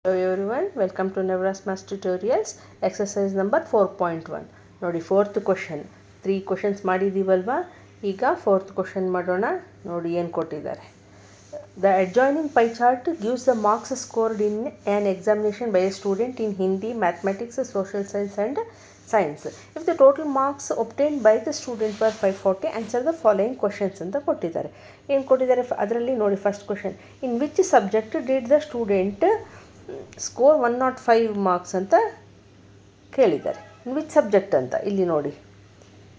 Hello everyone, welcome to Navras Math Tutorials. Exercise number 4.1. ನೋಡಿ fourth question 3 questions ಮಾಡಿದ್ದೀವಲ್ವಾ, ಈಗ fourth question ಮಾಡೋಣ. ನೋಡಿ ಏನು ಕೊಟ್ಟಿದ್ದಾರೆ. The adjoining pie chart gives the marks scored in an examination by a student in Hindi, mathematics, social science and science. If the total marks obtained by the student were 540, answer the following questions ಅಂತ ಕೊಟ್ಟಿದ್ದಾರೆ. ಏನು ಕೊಟ್ಟಿದ್ದಾರೆ ಅದರಲ್ಲಿ ನೋಡಿ, first question, in which subject did the student score 105 marks ಅಂತ ಕೇಳಿದ್ದಾರೆ. In which subject ಅಂತ ಇಲ್ಲಿ ನೋಡಿ,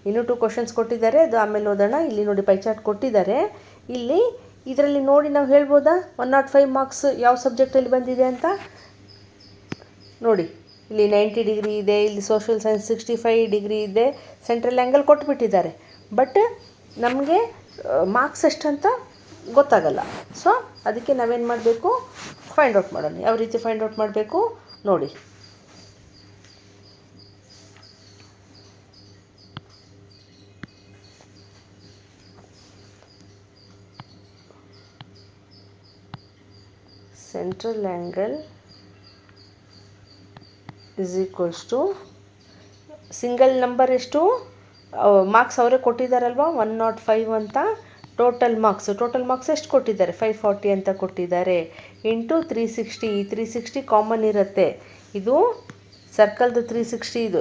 ಇನ್ನೂ 2 ಕ್ವಶನ್ಸ್ ಕೊಟ್ಟಿದ್ದಾರೆ, ಅದು ಆಮೇಲೆ ಓದೋಣ. ಇಲ್ಲಿ ನೋಡಿ ಪೈ ಚಾರ್ಟ್ ಕೊಟ್ಟಿದ್ದಾರೆ. ಇಲ್ಲಿ ಇದರಲ್ಲಿ ನೋಡಿ ನಾವು ಹೇಳ್ಬೋದಾ 105 ಮಾರ್ಕ್ಸ್ ಯಾವ ಸಬ್ಜೆಕ್ಟಲ್ಲಿ ಬಂದಿದೆ ಅಂತ. ನೋಡಿ ಇಲ್ಲಿ 90 ಡಿಗ್ರಿ ಇದೆ, ಇಲ್ಲಿ ಸೋಷಿಯಲ್ ಸೈನ್ಸ್ 65 ಡಿಗ್ರಿ ಇದೆ, ಸೆಂಟ್ರಲ್ ಆ್ಯಂಗಲ್ ಕೊಟ್ಬಿಟ್ಟಿದ್ದಾರೆ. ಬಟ್ ನಮಗೆ ಮಾರ್ಕ್ಸ್ ಎಷ್ಟಂತ ಗೊತ್ತಾಗಲ್ಲ. ಸೊ ಅದಕ್ಕೆ ನಾವೇನು ಮಾಡಬೇಕು, ಫೈಂಡ್ ಔಟ್ ಮಾಡೋಣ. ಯಾವ ರೀತಿ ಫೈಂಡ್ ಔಟ್ ಮಾಡಬೇಕು ನೋಡಿ. Central angle is equals to single number ಎಷ್ಟು ಮಾರ್ಕ್ಸ್ ಅವರೇ ಕೊಟ್ಟಿದ್ದಾರಲ್ವ 105 ಅಂತ. ಟೋಟಲ್ ಮಾರ್ಕ್ಸ್ ಎಷ್ಟು ಕೊಟ್ಟಿದ್ದಾರೆ 540 ಅಂತ ಕೊಟ್ಟಿದ್ದಾರೆ. ಇಂಟು 360 ಕಾಮನ್ ಇರುತ್ತೆ. ಇದು ಸರ್ಕಲ್ದು 360, ಇದು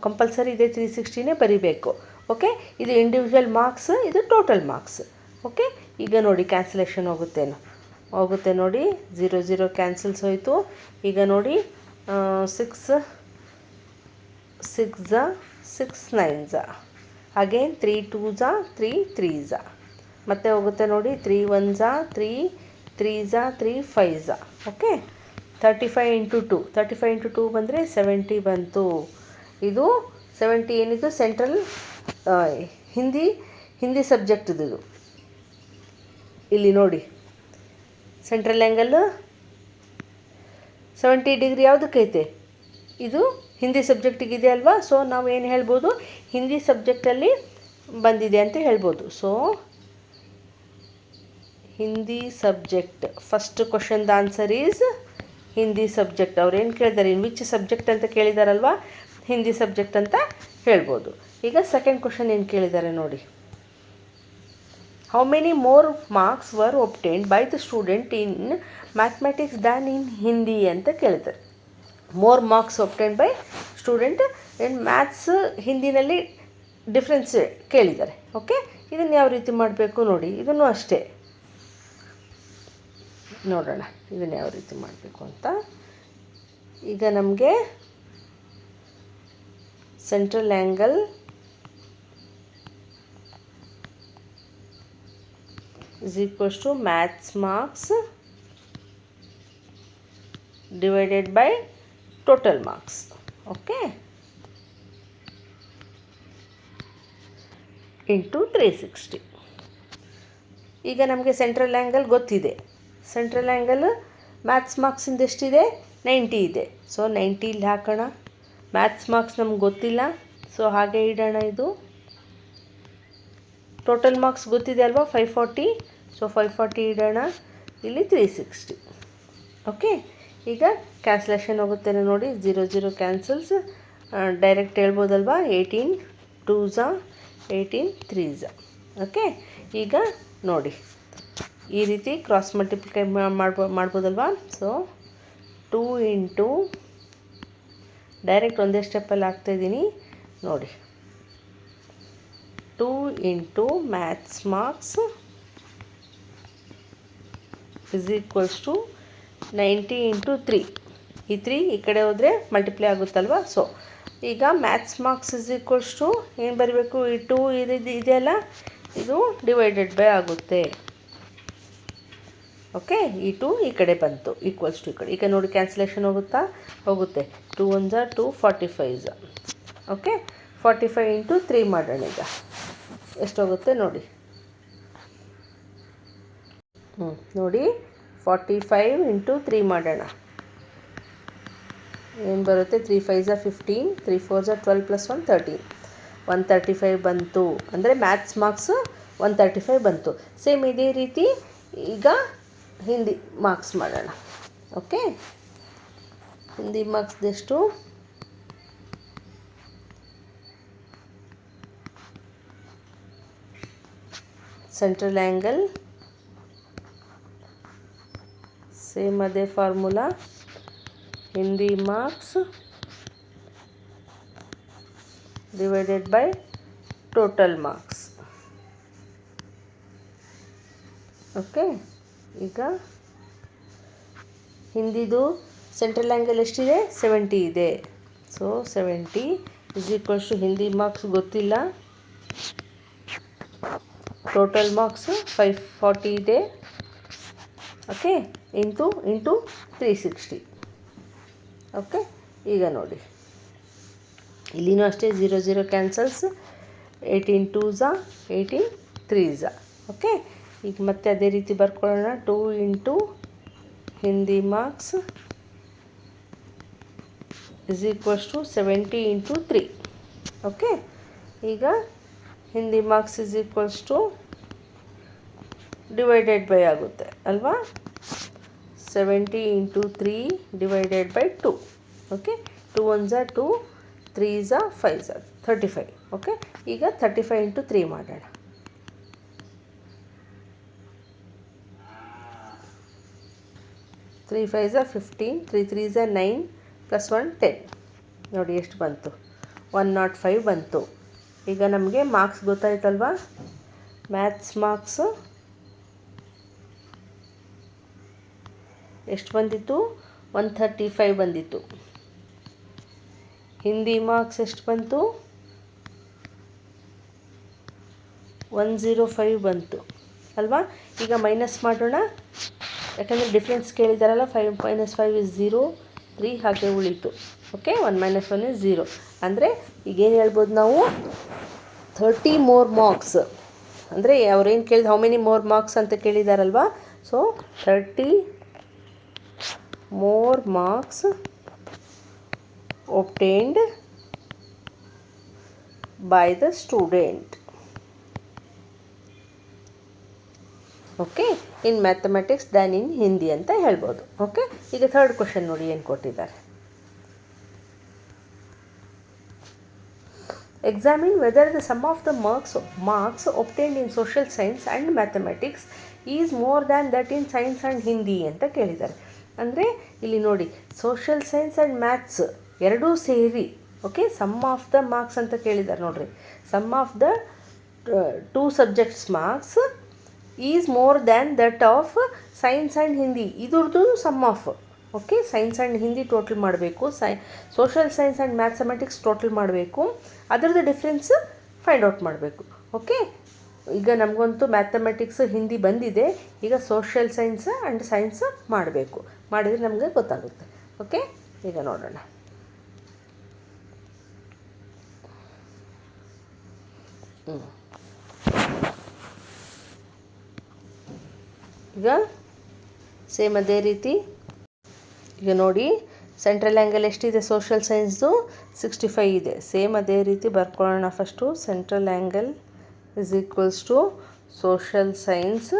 ಕಂಪಲ್ಸರಿ ಇದೆ, 360ನೇ ಬರಿಬೇಕು. ಓಕೆ, ಇದು ಇಂಡಿವಿಜುವಲ್ ಮಾರ್ಕ್ಸ್, ಇದು ಟೋಟಲ್ ಮಾರ್ಕ್ಸ್. ಓಕೆ, ಈಗ ನೋಡಿ ಕ್ಯಾನ್ಸಲೇಷನ್ ಹೋಗುತ್ತೆ ನೋಡಿ, 0 ಕ್ಯಾನ್ಸಲ್ಸ್ ಹೋಯಿತು. ಈಗ ನೋಡಿ 6 9 ಅಗೇನ್ 3 2 3 3 ಮತ್ತೆ ಹೋಗುತ್ತೆ ನೋಡಿ, 3 1 3 3 3 5. ಓಕೆ, 35 ಇಂಟು 2 ಬಂದರೆ 70 ಬಂತು. ಇದು 70 ಏನಿದು ಸೆಂಟ್ರಲ್ ಹಿಂದಿ ಸಬ್ಜೆಕ್ಟ್ದು. ಇಲ್ಲಿ ನೋಡಿ ಸೆಂಟ್ರಲ್ ಆ್ಯಂಗಲ್ 70 ಡಿಗ್ರಿ ಯಾವುದಕ್ಕೈತೆ, ಇದು ಹಿಂದಿ ಸಬ್ಜೆಕ್ಟಿಗಿದೆ ಅಲ್ವಾ. ಸೊ ನಾವು ಏನು ಹೇಳ್ಬೋದು, ಹಿಂದಿ ಸಬ್ಜೆಕ್ಟಲ್ಲಿ ಬಂದಿದೆ ಅಂತ ಹೇಳ್ಬೋದು. ಸೊ ಹಿಂದಿ ಸಬ್ಜೆಕ್ಟ್, ಫಸ್ಟ್ ಕ್ವಶನ್ದ ಆನ್ಸರ್ ಈಸ್ ಹಿಂದಿ ಸಬ್ಜೆಕ್ಟ್. ಅವ್ರು ಏನು ಕೇಳಿದ್ದಾರೆ, ಇನ್ ವಿಚ್ ಸಬ್ಜೆಕ್ಟ್ ಅಂತ ಕೇಳಿದಾರಲ್ವಾ, ಹಿಂದಿ ಸಬ್ಜೆಕ್ಟ್ ಅಂತ ಹೇಳ್ಬೋದು. ಈಗ ಸೆಕೆಂಡ್ ಕ್ವಶನ್ ಏನು ಕೇಳಿದ್ದಾರೆ ನೋಡಿ. How many more marks were obtained by the student in mathematics than in Hindi ಅಂತ ಕೇಳಿದ್ದಾರೆ. More marks obtained by student in maths, ಹಿಂದಿನಲ್ಲಿ ಡಿಫ್ರೆನ್ಸ್ ಕೇಳಿದ್ದಾರೆ. ಓಕೆ, ಇದನ್ನು ಯಾವ ರೀತಿ ಮಾಡಬೇಕು ನೋಡಿ. ಇದನ್ನು ಅಷ್ಟೇ ನೋಡೋಣ, ಇದನ್ನು ಯಾವ ರೀತಿ ಮಾಡಬೇಕು ಅಂತ. ಈಗ ನಮಗೆ central angle is equals to maths marks divided by total marks. Okay, into 360. ಈಗ ನಮಗೆ ಸೆಂಟ್ರಲ್ ಆ್ಯಂಗಲ್ ಗೊತ್ತಿದೆ. ಸೆಂಟ್ರಲ್ ಆ್ಯಂಗಲ್ ಮ್ಯಾಥ್ಸ್ ಮಾರ್ಕ್ಸಿಂದ ಎಷ್ಟಿದೆ 90 ಇದೆ. ಸೊ 90 ಇಲ್ಲಿ ಹಾಕೋಣ. ಮ್ಯಾಥ್ಸ್ ಮಾರ್ಕ್ಸ್ ನಮ್ಗೆ ಗೊತ್ತಿಲ್ಲ, ಸೊ ಹಾಗೆ ಇಡೋಣ. ಇದು ಟೋಟಲ್ ಮಾರ್ಕ್ಸ್ ಗೊತ್ತಿದೆ ಅಲ್ವಾ 540, ಸೊ 540 ಇಡೋಣ. ಇಲ್ಲಿ 360. ಓಕೆ, ಈಗ ಕ್ಯಾನ್ಸಲೇಷನ್ ಹೋಗುತ್ತೆ ನೋಡಿ, 0 ಕ್ಯಾನ್ಸಲ್ಸ್. ಡೈರೆಕ್ಟ್ ಹೇಳ್ಬೋದಲ್ವಾ, 18 2 18 3. ಓಕೆ, ಈಗ ನೋಡಿ ಈ ರೀತಿ ಕ್ರಾಸ್ ಮಲ್ಟಿಪ್ಲಿಕೈ ಮಾಡ್ಬೋದಲ್ವಾ. ಸೊ 2 ಇಂಟು ಡೈರೆಕ್ಟ್ ಒಂದೇ ಸ್ಟೆಪ್ಪಲ್ಲಿ ಹಾಕ್ತಾಯಿದ್ದೀನಿ ನೋಡಿ. 2 into maths marks is equals to 90 into 3. ಈ 3 ಈ ಕಡೆ ಹೋದರೆ ಮಲ್ಟಿಪ್ಲೈ ಆಗುತ್ತಲ್ವ. ಸೊ ಈಗ maths marks is equals to ಏನು ಬರಬೇಕು, ಈ 2 ಇದೆಯಲ್ಲ, ಇದು ಡಿವೈಡೆಡ್ ಬೈ ಆಗುತ್ತೆ. ಓಕೆ, ಈ 2 ಈ ಕಡೆ ಬಂತು, ಈಕ್ವಲ್ಸ್ ಟು ಈ ಕಡೆ. ಈಗ ನೋಡಿ ಕ್ಯಾನ್ಸಲೇಷನ್ ಹೋಗುತ್ತೆ. 2 1 2 45. ಓಕೆ, 45 ಇಂಟು 3 ಮಾಡೋಣ. ಈಗ ಎಷ್ಟೋಗುತ್ತೆ ನೋಡಿ. ನೋಡಿ 45 ಇಂಟು 3 ಮಾಡೋಣ. ಏನು ಬರುತ್ತೆ, 3 5 15, 3 4 12 + 1 13. 135 ಬಂತು. ಅಂದರೆ ಮ್ಯಾಥ್ಸ್ ಮಾರ್ಕ್ಸ್ 135 ಬಂತು. ಸೇಮ್ ಇದೇ ರೀತಿ ಈಗ ಹಿಂದಿ ಮಾರ್ಕ್ಸ್ ಮಾಡೋಣ. ಓಕೆ, ಹಿಂದಿ ಮಾರ್ಕ್ಸ್ದೆಷ್ಟು? ಸೆಂಟ್ರಲ್ ಆ್ಯಂಗಲ್ ಸೇಮ್ ಅದೇ formula, Hindi marks divided by total marks. Okay, ಈಗ ಹಿಂದಿದು ಸೆಂಟ್ರಲ್ ಆ್ಯಂಗಲ್ ಎಷ್ಟಿದೆ? 70 ಇದೆ. So 70 is equals to Hindi marks ಗೊತ್ತಿಲ್ಲ, ಟೋಟಲ್ ಮಾರ್ಕ್ಸ್ 540 ಇದೆ. Okay, into 360. ಓಕೆ, ಈಗ ನೋಡಿ ಇಲ್ಲಿನೂ ಅಷ್ಟೇ 0 0 ಕ್ಯಾನ್ಸಲ್ಸ್, 18 2s 18 3s. ಓಕೆ, ಈಗ ಮತ್ತೆ ಅದೇ ರೀತಿ ಬರ್ಕೊಳ್ಳೋಣ. 2 into Hindi marks is equals to 70 into 3. Okay, ಈಗ Hindi marks is equals to divided by ಆಗುತ್ತೆ ಅಲ್ವಾ, 70 into 3 divided by 2. Okay, 2 1s 2, 3s 5s 35. Okay, ಈಗ 35 ಇಂಟು 3 ಮಾಡೋಣ. 3 5s 15, 3 3s 9 ಪ್ಲಸ್ 1 10. ನೋಡಿ ಎಷ್ಟು ಬಂತು? 105 ಬಂತು. ಈಗ ನಮಗೆ ಮಾರ್ಕ್ಸ್ ಗೊತ್ತಾಯ್ತಲ್ವಾ? ಮ್ಯಾಥ್ಸ್ ಮಾರ್ಕ್ಸ್ ಎಷ್ಟು ಬಂದಿತ್ತು? 135 ಬಂದಿತ್ತು. ಹಿಂದಿ ಮಾರ್ಕ್ಸ್ ಎಷ್ಟು ಬಂತು? 105 ಬಂತು ಅಲ್ವಾ? ಈಗ ಮೈನಸ್ ಮಾಡೋಣ, ಯಾಕಂದರೆ ಡಿಫ್ರೆನ್ಸ್ ಕೇಳಿದಾರಲ್ಲ. 5 - 5 is 0, 3 ಹಾಗೆ ಉಳಿತು. Okay, 1 - 1 is 0. ಅಂದರೆ ಈಗೇನು ಹೇಳ್ಬೋದು ನಾವು? 30 more ಮಾರ್ಕ್ಸ್. ಅಂದರೆ ಅವ್ರೇನು ಕೇಳಿದ ಹೌ ಮೆನಿ ಮೋರ್ ಮಾರ್ಕ್ಸ್ ಅಂತ ಕೇಳಿದಾರಲ್ವಾ. So 30 more marks obtained by the student. Okay, in mathematics than in Hindi ಅಂತ ಹೇಳ್ಬೋದು. ಓಕೆ, ಈಗ ಥರ್ಡ್ ಕ್ವಶನ್ ನೋಡಿ ಏನು ಕೊಟ್ಟಿದ್ದಾರೆ. Examine whether the sum of the marks obtained in social science and mathematics is more than that in science and Hindi ಅಂತ ಕೇಳಿದ್ದಾರೆ. ಅಂದರೆ ಇಲ್ಲಿ ನೋಡಿ, ಸೋಷಿಯಲ್ ಸೈನ್ಸ್ ಆ್ಯಂಡ್ ಮ್ಯಾಥ್ಸ್ ಎರಡೂ ಸೇರಿ okay sum of the marks ಅಂತ ಕೇಳಿದ್ದಾರೆ. ನೋಡಿರಿ, sum of the 2 subjects marks is more than that of science and Hindi. ಇದ್ರದ್ದು sum of. Okay, science and Hindi total ಮಾಡಬೇಕು, social science and mathematics total ಮಾಡಬೇಕು, ಅದರದ್ದು difference find out ಮಾಡಬೇಕು. Okay, ಈಗ ನಮಗಂತೂ ಮ್ಯಾಥಮೆಟಿಕ್ಸ್ ಹಿಂದಿ ಬಂದಿದೆ. ಈಗ ಸೋಷಿಯಲ್ ಸೈನ್ಸ್ ಆ್ಯಂಡ್ ಸೈನ್ಸ್ ಮಾಡಬೇಕು. ಮಾಡಿದರೆ ನಮಗೆ ಗೊತ್ತಾಗುತ್ತೆ. ಓಕೆ, ಈಗ ನೋಡೋಣ. ಈಗ ಸೇಮ್ ಅದೇ ರೀತಿ ಈಗ ನೋಡಿ, ಸೆಂಟ್ರಲ್ ಆ್ಯಂಗಲ್ ಎಷ್ಟಿದೆ? ಸೋಷಿಯಲ್ ಸೈನ್ಸ್ದು 65 ಇದೆ. ಸೇಮ್ ಅದೇ ರೀತಿ ಬರ್ಕೊಳ್ಳೋಣ. First central angle is equals to social science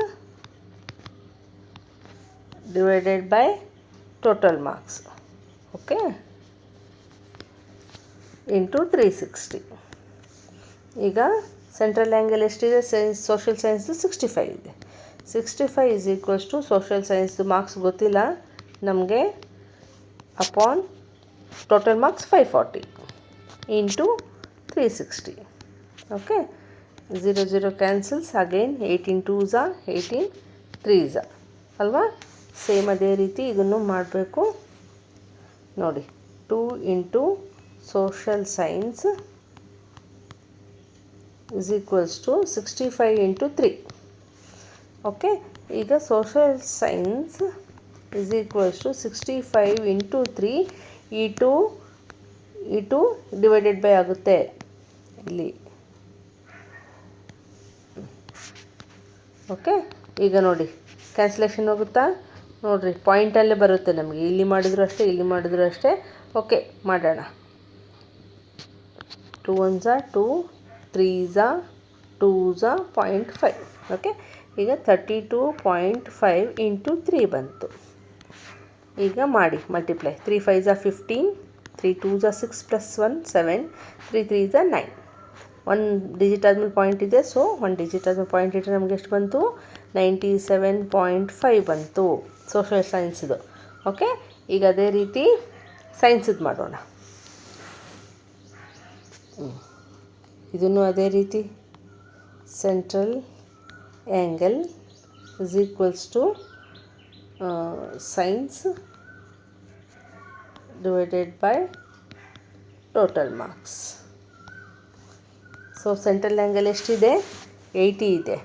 divided by total marks. Okay, into 360. ಈಗ ಸೆಂಟ್ರಲ್ ಆ್ಯಂಗಲ್ ಎಷ್ಟಿದೆ? ಸೋಷಿಯಲ್ ಸೈನ್ಸ್ದು 65 ಇದೆ. 65 ಇಸ್ ಈಕ್ವಲ್ಸ್ ಟು ಸೋಷಿಯಲ್ ಸೈನ್ಸ್ದು ಮಾರ್ಕ್ಸ್ ಗೊತ್ತಿಲ್ಲ ನಮಗೆ, upon total marks 540 into 360. Okay, 0 0 cancels, again 18 2s 18 3s ಅಲ್ವಾ? Same ಅದೇ ರೀತಿ ಇದನ್ನು ಮಾಡಬೇಕು. ನೋಡಿ, 2 into social science is equals to 65 into 3. Okay, ಈಗ social science is equals to 65 into 3. ಈ ಟು ಡಿವೈಡೆಡ್ ಬೈ ಆಗುತ್ತೆ ಇಲ್ಲಿ. ಓಕೆ, ಈಗ ನೋಡಿ ಕ್ಯಾನ್ಸಲೇಷನ್ ಹೋಗುತ್ತಾ? ನೋಡಿರಿ, ಪಾಯಿಂಟಲ್ಲೇ ಬರುತ್ತೆ ನಮಗೆ. ಇಲ್ಲಿ ಮಾಡಿದ್ರು ಅಷ್ಟೇ, ಇಲ್ಲಿ ಮಾಡಿದ್ರು ಅಷ್ಟೇ. ಓಕೆ, ಮಾಡೋಣ. 2 1s 2, 3s 2s 0.5. ಓಕೆ, ಈಗ 32.5 ಇಂಟು 3 ಬಂತು. ಈಗ ಮಾಡಿ ಮಲ್ಟಿಪ್ಲೈ. 3 5 15, 3 2 6 + 1 7, 3 3 9. 1 ಡಿಜಿಟ್ ಆದಮೇಲೆ ಪಾಯಿಂಟ್ ಇದೆ, ಸೊ 1 ಡಿಜಿಟ್ ಆದಮೇಲೆ ಪಾಯಿಂಟ್ ಇಟ್ಟರೆ ನಮಗೆ ಎಷ್ಟು ಬಂತು? 97.5 ಬಂತು ಸೋಷಿಯಲ್ ಸೈನ್ಸ್ದು. ಓಕೆ, ಈಗ ಅದೇ ರೀತಿ ಸೈನ್ಸದ್ದು ಮಾಡೋಣ. ಇದನ್ನು ಅದೇ ರೀತಿ central angle is equals to science divided by total marks. So central angle ಎಷ್ಟಿದೆ? 80 ಇದೆ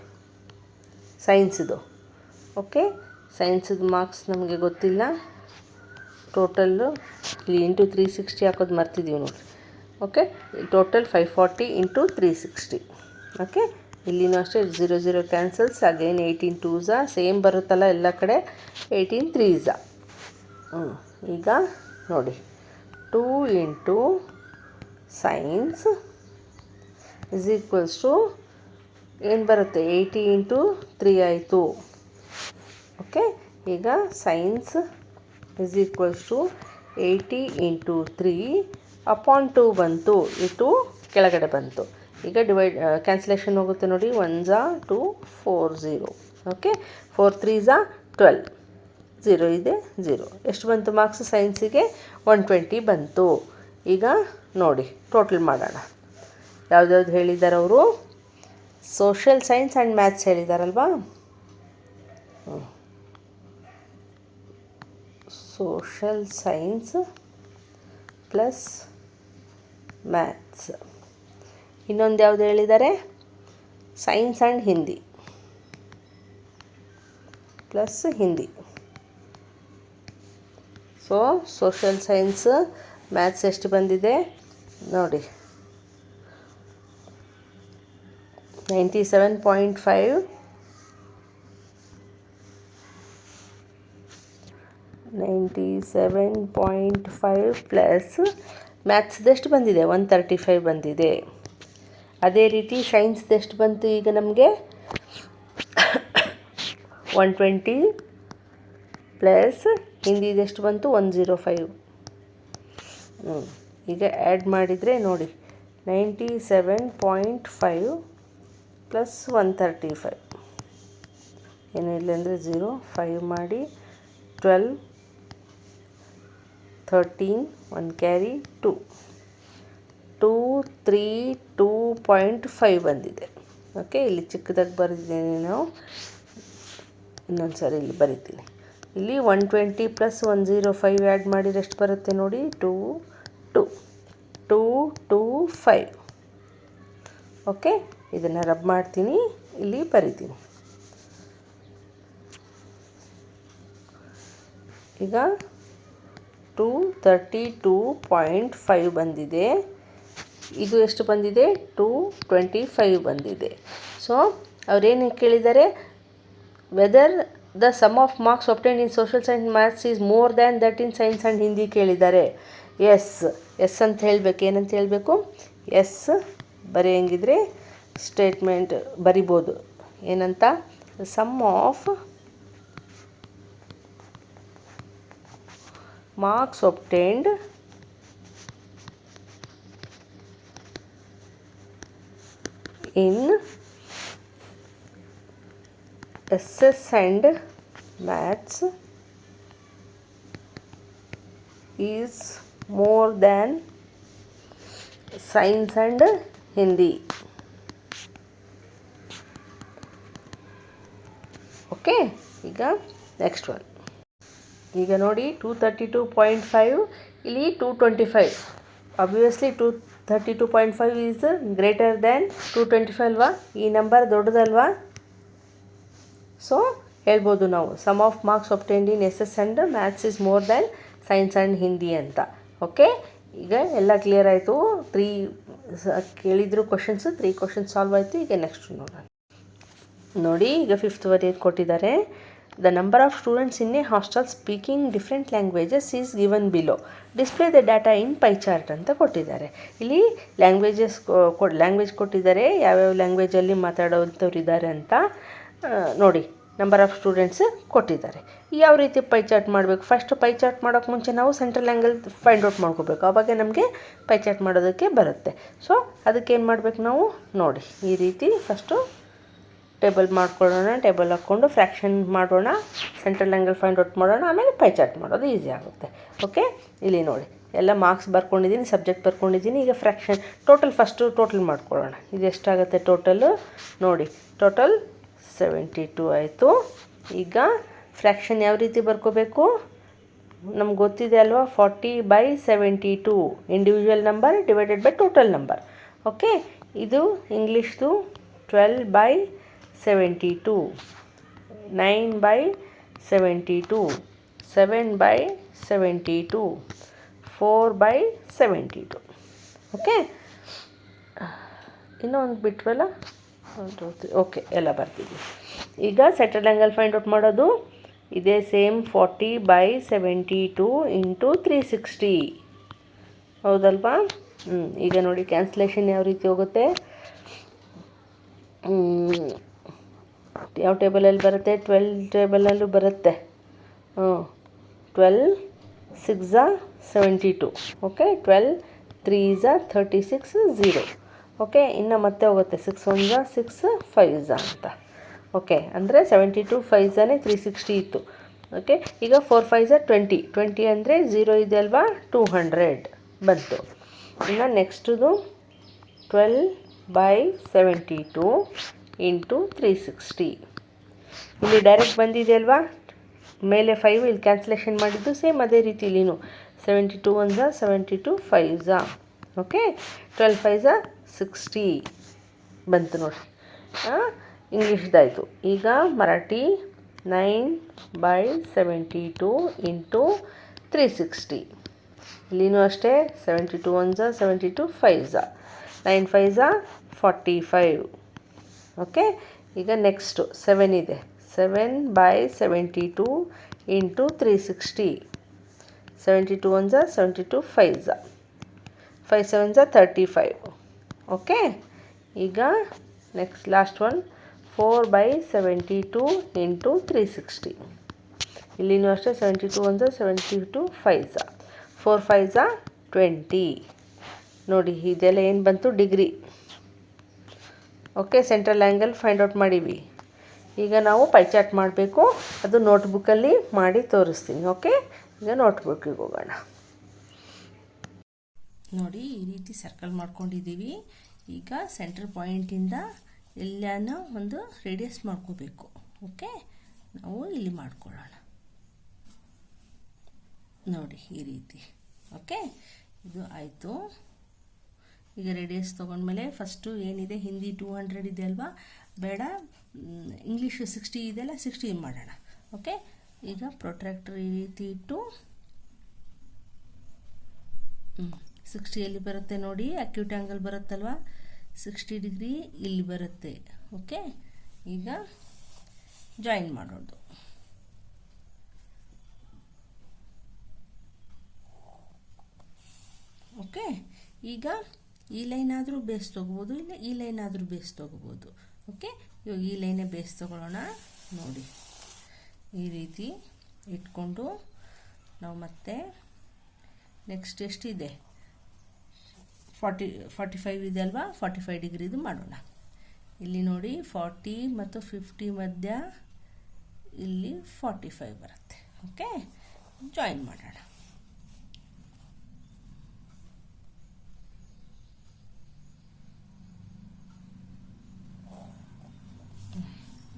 ಸೈನ್ಸ್ದು. ಓಕೆ, ಸೈನ್ಸ್ದು ಮಾರ್ಕ್ಸ್ ನಮಗೆ ಗೊತ್ತಿಲ್ಲ. ಟೋಟಲ್ಲು ಇಲ್ಲಿ ಇಂಟು 360 ಹಾಕೋದು ಮರ್ತಿದ್ದೀವಿ ನೋಡಿರಿ. Okay, total 540 into 360. ಓಕೆ, ಇಲ್ಲಿನೂ ಅಷ್ಟೇ 0 0 ಕ್ಯಾನ್ಸಲ್ಸ್. ಅಗೈನ್ 18 2s ಸೇಮ್ ಬರುತ್ತಲ್ಲ ಎಲ್ಲ ಕಡೆ, 18 3s. ಈಗ ನೋಡಿ 2 into science is equals to ಏನು ಬರುತ್ತೆ? 80 ಇಂಟು 3 ಆಯಿತು. ಓಕೆ, ಈಗ science is equals to 80 into 3 upon 2 ಬಂತು. ಈ 2 ಕೆಳಗಡೆ ಬಂತು. ಈಗ ಡಿವೈಡ್ ಕ್ಯಾನ್ಸಲೇಷನ್ ಹೋಗುತ್ತೆ ನೋಡಿ. 1s 2 4 0. ಓಕೆ, 4 3s 12, 0 ಇದೆ 0. ಎಷ್ಟು ಬಂತು ಮಾರ್ಕ್ಸ್ ಸೈನ್ಸಿಗೆ? 120 ಬಂತು. ಈಗ ನೋಡಿ ಟೋಟಲ್ ಮಾಡೋಣ. ಯಾವ್ದ್ಯಾವ್ದು ಹೇಳಿದ್ದಾರೆ ಅವರು? ಸೋಷಿಯಲ್ ಸೈನ್ಸ್ ಆ್ಯಂಡ್ ಮ್ಯಾಥ್ಸ್ ಹೇಳಿದಾರಲ್ವಾ? Social science plus maths. ಇನ್ನೊಂದು ಯಾವುದು ಹೇಳಿದ್ದಾರೆ? Science and Hindi plus Hindi. So social science maths ಎಷ್ಟು ಬಂದಿದೆ ನೋಡಿ, 97.5, 97.5 ಪ್ಲಸ್ ಮ್ಯಾಥ್ಸ್ದೆಷ್ಟು ಬಂದಿದೆ? 135 ಬಂದಿದೆ. ಅದೇ ರೀತಿ ಸೈನ್ಸ್ದೆಷ್ಟು ಬಂತು ಈಗ ನಮಗೆ? 120 ಪ್ಲಸ್ ಹಿಂದಿದೆಷ್ಟು ಬಂತು? 105. ಈಗ ಆ್ಯಡ್ ಮಾಡಿದರೆ ನೋಡಿ 97.5 ಪ್ಲಸ್ 135 ಏನಿಲ್ಲ ಅಂದರೆ 0, 5 ಮಾಡಿ 12, 13, 1 ಕ್ಯಾರಿ 2, 2 3 2.5 ಬಂದಿದೆ. ಓಕೆ, ಇಲ್ಲಿ ಚಿಕ್ಕದಾಗಿ ಬರೆದಿದ್ದೇನೆ ನಾವು. ಇನ್ನೊಂದು ಸಾರಿ ಇಲ್ಲಿ ಬರಿತೀನಿ. ಇಲ್ಲಿ 120 ಪ್ಲಸ್ 105 ಆ್ಯಡ್ ಮಾಡಿದ್ರೆ ಎಷ್ಟು ಬರುತ್ತೆ ನೋಡಿ? 2 2 2 2 5. ಓಕೆ, ಇದನ್ನು ರಬ್ ಮಾಡ್ತೀನಿ, ಇಲ್ಲಿ ಬರಿತೀನಿ. ಈಗ 232.5 ಬಂದಿದೆ. ಇದು ಎಷ್ಟು ಬಂದಿದೆ? 225 ಬಂದಿದೆ. ಸೊ ಅವರೇನು ಕೇಳಿದ್ದಾರೆ? Whether the sum of marks obtained in social science maths is more than that in science and Hindi ಕೇಳಿದ್ದಾರೆ. ಎಸ್ ಅಂತ ಹೇಳಬೇಕು. ಏನಂತ ಹೇಳಬೇಕು? ಎಸ್ ಬರೆಯಂಗಿದ್ರೆ ಸ್ಟೇಟ್ಮೆಂಟ್ ಬರಿಬೋದು. ಏನಂತ? Sum of marks obtained in SS and maths is more than science and Hindi. Okay, ಈಗ next one. ಈಗ ನೋಡಿ 232.5, ಇಲ್ಲಿ 225. ಆಬ್ವಿಯಸ್ಲಿ 232.5 ಈಸ್ ಗ್ರೇಟರ್ ದ್ಯಾನ್ 225 ಅಲ್ವಾ? ಈ ನಂಬರ್ ದೊಡ್ಡದಲ್ವಾ? ಸೊ ಹೇಳ್ಬೋದು ನಾವು sum of marks obtained in SS and maths is more than science and Hindi ಅಂತ. Okay, ಈಗ ಎಲ್ಲ ಕ್ಲಿಯರ್ ಆಯಿತು. 3 ಕೇಳಿದ್ರು ಕ್ವಶನ್ಸು, 3 ಕ್ವಶನ್ಸ್ ಸಾಲ್ವ್ ಆಯಿತು. ಈಗ ನೆಕ್ಸ್ಟ್ ನೋಡೋಣ. ನೋಡಿ, ಈಗ 5th ವರೆಗೆ ಕೊಟ್ಟಿದ್ದಾರೆ. The number of students in a hostel speaking different languages is given below. Display the data in pi chart ಅಂತ ಕೊಟ್ಟಿದ್ದಾರೆ. ಇಲ್ಲಿ ಲ್ಯಾಂಗ್ವೇಜ್ ಕೊಟ್ಟಿದ್ದಾರೆ, ಯಾವ್ಯಾವ ಲ್ಯಾಂಗ್ವೇಜಲ್ಲಿ ಮಾತಾಡೋವಂಥವ್ರು ಇದ್ದಾರೆ ಅಂತ. ನೋಡಿ, ನಂಬರ್ ಆಫ್ ಸ್ಟೂಡೆಂಟ್ಸ್ ಕೊಟ್ಟಿದ್ದಾರೆ. ಯಾವ ರೀತಿ ಪೈ ಚಾರ್ಟ್ ಮಾಡಬೇಕು? ಫಸ್ಟ್ ಪೈ ಚಾರ್ಟ್ ಮಾಡೋಕ್ಕೆ ಮುಂಚೆ ನಾವು ಸೆಂಟ್ರಲ್ ಆ್ಯಂಗಲ್ ಫೈಂಡ್ ಔಟ್ ಮಾಡ್ಕೋಬೇಕು. ಆವಾಗ ನಮಗೆ ಪೈ ಚಾರ್ಟ್ ಮಾಡೋದಕ್ಕೆ ಬರುತ್ತೆ. ಸೊ ಅದಕ್ಕೇನು ಮಾಡಬೇಕು ನಾವು ನೋಡಿ, ಈ ರೀತಿ ಫಸ್ಟು ಟೇಬಲ್ ಮಾಡ್ಕೊಳ್ಳೋಣ. ಟೇಬಲ್ ಹಾಕ್ಕೊಂಡು ಫ್ರ್ಯಾಕ್ಷನ್ ಮಾಡೋಣ, ಸೆಂಟ್ರಲ್ ಆ್ಯಂಗಲ್ ಫೈಂಡ್ ಔಟ್ ಮಾಡೋಣ, ಆಮೇಲೆ ಪೈ ಚಾರ್ಟ್ ಮಾಡೋದು ಈಸಿ ಆಗುತ್ತೆ. ಓಕೆ, ಇಲ್ಲಿ ನೋಡಿ ಎಲ್ಲ ಮಾರ್ಕ್ಸ್ ಬರ್ಕೊಂಡಿದ್ದೀನಿ, ಸಬ್ಜೆಕ್ಟ್ ಬರ್ಕೊಂಡಿದ್ದೀನಿ. ಈಗ ಫ್ರ್ಯಾಕ್ಷನ್ ಫಸ್ಟು ಟೋಟಲ್ ಮಾಡ್ಕೊಳ್ಳೋಣ. ಇದು ಎಷ್ಟಾಗುತ್ತೆ ಟೋಟಲು ನೋಡಿ. ಟೋಟಲ್ 72 ಆಯಿತು. ಈಗ ಫ್ರ್ಯಾಕ್ಷನ್ ಯಾವ ರೀತಿ ಬರ್ಕೋಬೇಕು ನಮ್ಗೆ ಗೊತ್ತಿದೆ ಅಲ್ವಾ? 40/72 individual number divided by total number. Okay, ಇದು ಇಂಗ್ಲೀಷ್ದು 12/72, 9/72, 7/72, 4/72. ಓಕೆ, ಇನ್ನೊಂದು ಬಿಟ್ವಲ್ಲ, ಓಕೆ ಎಲ್ಲ ಬರ್ತಿದ್ವಿ. ಈಗ ಸೆಂಟ್ರಲ್ ಆ್ಯಂಗಲ್ ಫೈಂಡ್ ಔಟ್ ಮಾಡೋದು ಇದೇ ಸೇಮ್ 40/72 ಇಂಟು 360 ಹೌದಲ್ವಾ? ಈಗ ನೋಡಿ ಕ್ಯಾನ್ಸಲೇಷನ್ ಯಾವ ರೀತಿ ಹೋಗುತ್ತೆ. ಯಾವ ಟೇಬಲಲ್ಲಿ ಬರುತ್ತೆ? 12 ಟೇಬಲಲ್ಲೂ ಬರುತ್ತೆ. 12 6 72. ಓಕೆ, 12 3 36 0. ಓಕೆ, ಇನ್ನು ಮತ್ತೆ ಹೋಗುತ್ತೆ 6 1 6 5 ಅಂತ. ಓಕೆ, ಅಂದರೆ 72 5 360 ಇತ್ತು. ಓಕೆ, ಈಗ 4 5 20. 20 ಅಂದರೆ 0 ಇದೆ ಅಲ್ವಾ? 200 ಬಂತು. ಇನ್ನು ನೆಕ್ಸ್ಟದು 12/72 ಇಂಟು 360. ಇಲ್ಲಿ ಡೈರೆಕ್ಟ್ ಬಂದಿದೆ ಅಲ್ವಾ? ಮೇಲೆ 5, ಇಲ್ಲಿ ಕ್ಯಾನ್ಸಲೇಷನ್ ಮಾಡಿದ್ದು ಸೇಮ್ ಅದೇ ರೀತಿ ಇಲ್ಲಿನೂ 72 1 72 5. ಓಕೆ, 12 5 60 ಬಂತು ನೋಡಿ. ಇಂಗ್ಲೀಷ್ದಾಯಿತು. ಈಗ ಮರಾಠಿ 9/72 ಇಂಟು 360. ಇಲ್ಲಿನೂ ಅಷ್ಟೇ 72 1 72 5. 9 5 45. ಓಕೆ, ಈಗ ನೆಕ್ಸ್ಟು 7 ಇದೆ. 7/72 ಇಂಟು 360. 72 1 72 5. 5 7 35. ಓಕೆ, ಈಗ ನೆಕ್ಸ್ಟ್ ಲಾಸ್ಟ್ ಒನ್ 4/72 ಇಂಟು 360. ಇಲ್ಲಿನೂ ಅಷ್ಟೇ 72 1 72 5. 4 5 20. ನೋಡಿ ಇದೆಲ್ಲ ಏನು ಬಂತು? Degree. Okay, central angle find out ಮಾಡೀವಿ. ಈಗ ನಾವು ಪೈ ಚಾರ್ಟ್ ಮಾಡಬೇಕು. ಅದು ನೋಟ್ಬುಕ್ಕಲ್ಲಿ ಮಾಡಿ ತೋರಿಸ್ತೀನಿ. ಓಕೆ, ಈಗ ನೋಟ್ಬುಕ್ಕಿಗೆ ಹೋಗೋಣ. ನೋಡಿ ಈ ರೀತಿ ಸರ್ಕಲ್ ಮಾಡ್ಕೊಂಡಿದ್ದೀವಿ. ಈಗ ಸೆಂಟ್ರ್ ಪಾಯಿಂಟಿಂದ ಎಲ್ಲನೂ ಒಂದು ರೇಡಿಯಸ್ ಮಾಡ್ಕೋಬೇಕು. ಓಕೆ, ನಾವು ಇಲ್ಲಿ ಮಾಡ್ಕೊಳ್ಳೋಣ ನೋಡಿ ಈ ರೀತಿ. ಓಕೆ, ಇದು ಆಯಿತು. ಈಗ ರೇಡಿಯಸ್ ತೊಗೊಂಡ್ಮೇಲೆ ಫಸ್ಟು ಏನಿದೆ, ಹಿಂದಿ 200 ಇದೆ ಅಲ್ವಾ? ಬೇಡ, ಇಂಗ್ಲೀಷ್ 60 ಇದೆಯಲ್ಲ, 60 ಮಾಡೋಣ. ಓಕೆ, ಈಗ ಪ್ರೊಟ್ರಾಕ್ಟರ್ ಈ ರೀತಿ ಇಟ್ಟು 60 ಎಲ್ಲಿ ಬರುತ್ತೆ ನೋಡಿ? Acute angle ಬರುತ್ತಲ್ವ? 60 ಡಿಗ್ರಿ ಇಲ್ಲಿ ಬರುತ್ತೆ. ಓಕೆ, ಈಗ ಜಾಯಿನ್ ಮಾಡೋದು. ಓಕೆ, ಈಗ ಈ ಲೈನ್ ಆದರೂ ಬೇಸ್ ತೊಗೋಬೋದು, ಇಲ್ಲ ಈ ಲೈನ್ ಆದರೂ ಬೇಸ್ ತೊಗೋಬೋದು. ಓಕೆ, ಇವಾಗ ಈ ಲೈನೇ ಬೇಸ್ ತೊಗೊಳ್ಳೋಣ. ನೋಡಿ ಈ ರೀತಿ ಇಟ್ಕೊಂಡು ನಾವು ಮತ್ತೆ ನೆಕ್ಸ್ಟ್ ಎಷ್ಟಿದೆ? 45 ಇದೆ ಅಲ್ವಾ? 45 ಡಿಗ್ರಿದು ಮಾಡೋಣ. ಇಲ್ಲಿ ನೋಡಿ 40 ಮತ್ತು 50 ಮಧ್ಯ ಇಲ್ಲಿ 45 ಬರುತ್ತೆ. ಓಕೆ, ಜಾಯಿನ್ ಮಾಡೋಣ.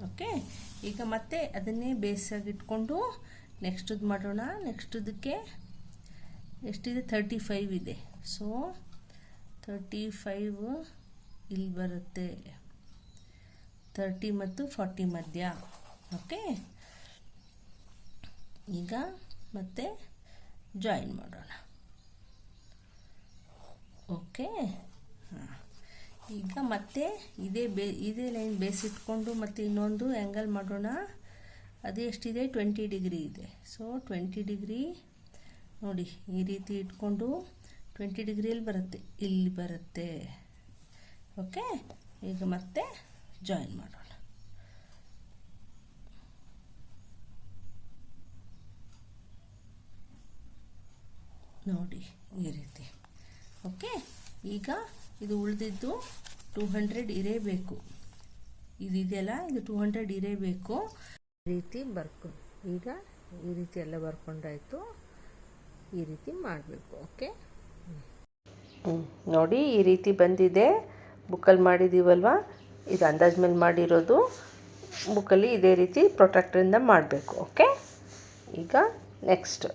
ಓಕೆ, ಈಗ ಮತ್ತೆ ಅದನ್ನೇ ಬೇಸಾಗಿಟ್ಕೊಂಡು ನೆಕ್ಸ್ಟದ್ದು ಮಾಡೋಣ. ನೆಕ್ಸ್ಟದಕ್ಕೆ ಎಷ್ಟಿದೆ? 35 ಇದೆ. ಸೊ 35 ಇಲ್ಲಿ ಬರುತ್ತೆ. 30 ಮತ್ತು 40 ಮಧ್ಯ. ಓಕೆ, ಈಗ ಮತ್ತೆ ಜಾಯಿನ್ ಮಾಡೋಣ. ಓಕೆ, ಈಗ ಮತ್ತೆ ಇದೇ ಲೈನ್ ಬೇಸ್ ಇಟ್ಕೊಂಡು ಮತ್ತೆ ಇನ್ನೊಂದು ಆ್ಯಂಗಲ್ ಮಾಡೋಣ. ಅದು ಎಷ್ಟಿದೆ? 20 ಡಿಗ್ರಿ ಇದೆ. ಸೊ 20 ಡಿಗ್ರಿ ನೋಡಿ ಈ ರೀತಿ ಇಟ್ಕೊಂಡು 20 ಡಿಗ್ರಿಯಲ್ಲಿ ಬರುತ್ತೆ, ಇಲ್ಲಿ ಬರುತ್ತೆ. ಓಕೆ, ಈಗ ಮತ್ತೆ ಜಾಯಿನ್ ಮಾಡೋಣ. ನೋಡಿ ಈ ರೀತಿ. ಓಕೆ, ಈಗ ಇದು ಉಳಿದಿದ್ದು 200 ಇರಬೇಕು. ಇದೆಯಲ್ಲ, ಇದು 200 ಇರಬೇಕು. ಈ ರೀತಿ ಬರ್ಕೊಂಡು ಈಗ ಈ ರೀತಿ ಎಲ್ಲ ಬರ್ಕೊಂಡಾಯಿತು. ಈ ರೀತಿ ಮಾಡಬೇಕು. ಓಕೆ, ನೋಡಿ ಈ ರೀತಿ ಬಂದಿದೆ. ಬುಕ್ಕಲ್ಲಿ ಮಾಡಿದ್ದೀವಲ್ವ, ಇದು ಅಂದಾಜು ಮೇಲೆ ಮಾಡಿರೋದು. ಬುಕ್ಕಲ್ಲಿ ಇದೇ ರೀತಿ ಪ್ರೊಟ್ರಾಕ್ಟರಿಂದ ಮಾಡಬೇಕು. ಓಕೆ, ಈಗ ನೆಕ್ಸ್ಟ್